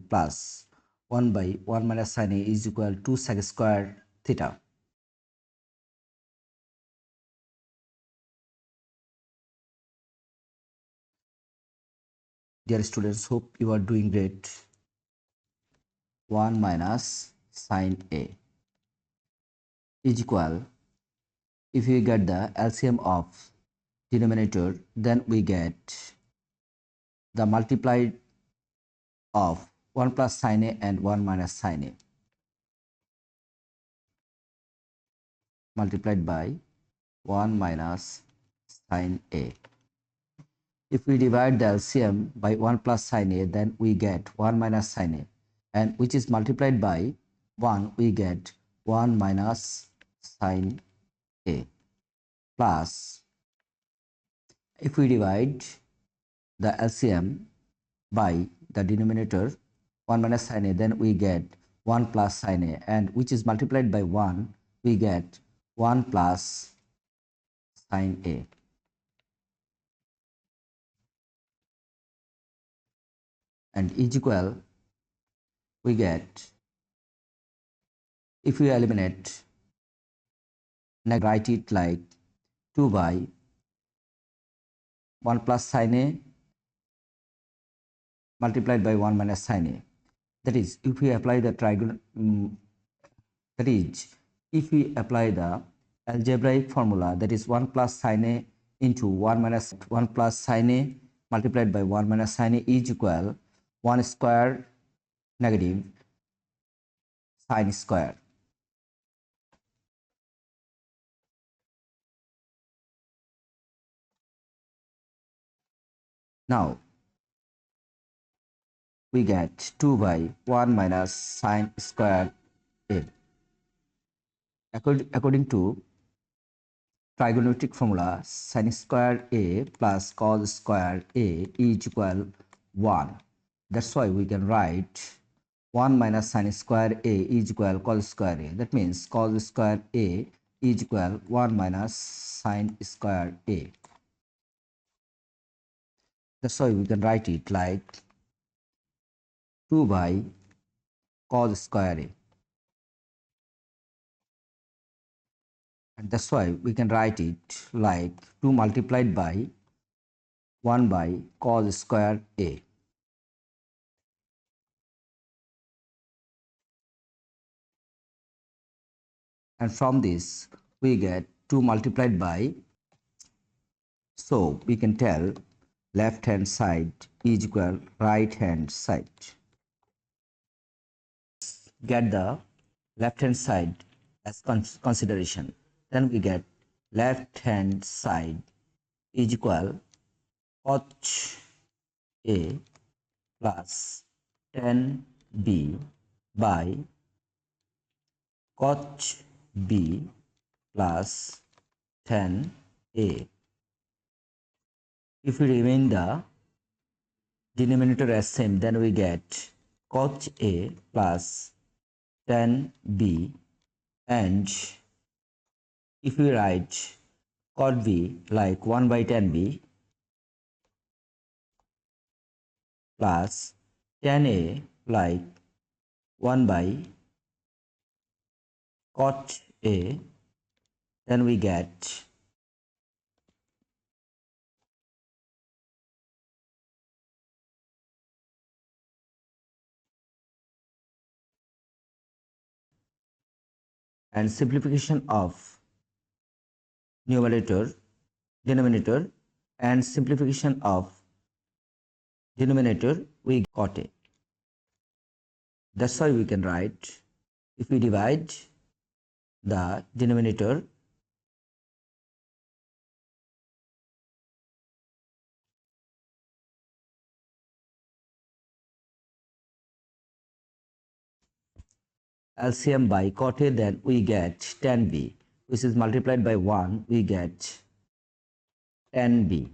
plus 1 by 1 minus sin A is equal to sec square theta. Dear students, hope you are doing great. 1 minus sin A is equal, if we get the LCM of denominator, then we get the multiplied of 1 plus sin A and 1 minus sin A multiplied by 1 minus sin A. If we divide the LCM by 1 plus sin A, then we get 1 minus sin A, and which is multiplied by 1, we get 1 minus sin A, plus if we divide the LCM by the denominator 1 minus sin A, then we get 1 plus sin A, and which is multiplied by 1, we get 1 plus sin A. And is equal, we get, if we eliminate, write it like 2 by 1 plus sin A multiplied by 1 minus sin A. That is, if we apply the that is, if we apply the algebraic formula, that is 1 plus sin A into 1 minus 1 plus sin A multiplied by 1 minus sin A is equal 1 square negative sin square. Now we get 2 by 1 minus sin square A. According to trigonometric formula, sin square A plus cos square A is equal 1. That's why we can write 1 minus sin square A is equal cos square A. That means cos square A is equal 1 minus sin square A. That's why we can write it like 2 by cos square A. And that's why we can write it like 2 multiplied by 1 by cos square A. And from this we get 2 multiplied by, so we can tell left hand side is equal right hand side. Get the left hand side as consideration, then we get left hand side is equal cos A plus 10b by cos b plus 10a. If we remain the denominator as same, then we get cos A plus 10b, and if we write cot b like 1 by 10b plus 10a like 1 by cot A, then we get and simplification of denominator and simplification of denominator, we got A. That's why we can write, if we divide the denominator LCM by cot A, then we get 10b, which is multiplied by 1, we get 10b.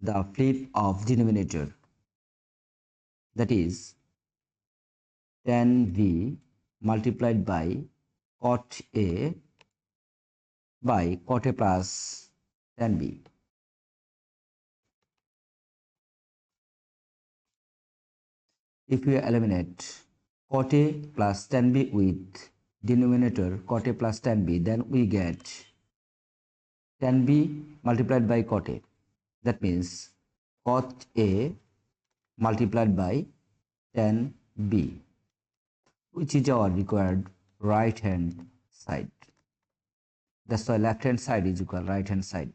The flip of denominator, that is 10b multiplied by cot A by cot A plus tan B. If we eliminate cot A plus tan B with denominator cot A plus tan B, then we get tan B multiplied by cot A. That means cot A multiplied by tan B, which is our required right hand side. That's why left hand side is equal right hand side.